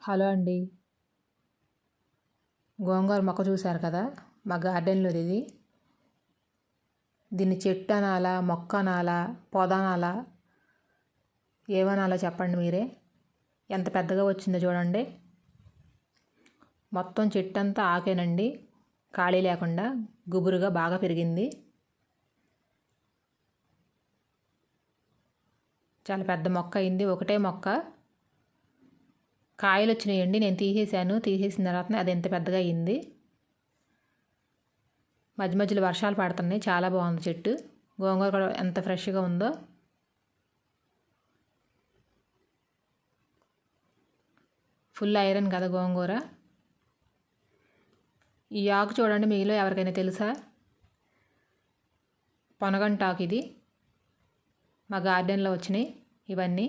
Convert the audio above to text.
Hello అండి. గోంగూర మొక్క చూశారు కదా, మా గార్డెన్లోది ఇది. దీన్ని చెట్టు అనాలా, మొక్క అనాలా, పొద అనాలా, ఏమనాలో చెప్పండి మీరే. ఎంత పెద్దగా వచ్చిందో చూడండి. మొత్తం చెట్టు అంతా ఆకేనండి, ఖాళీ లేకుండా గుబురుగా బాగా పెరిగింది. చాలా పెద్ద మొక్క అయింది. ఒకటే మొక్క కాయలు వచ్చినాయండి. నేను తీసేసిన తర్వాత అది ఎంత పెద్దగా అయింది. మధ్య మధ్యలో వర్షాలు పడుతున్నాయి. చాలా బాగుంది చెట్టు. గోంగూర కూడా ఎంత ఫ్రెష్గా ఉందో. ఫుల్ ఐరన్ కదా గోంగూర. ఈ ఆకు చూడండి, మీలో ఎవరికైనా తెలుసా? పొనగంటాకు ఇది. మా గార్డెన్లో వచ్చినాయి ఇవన్నీ.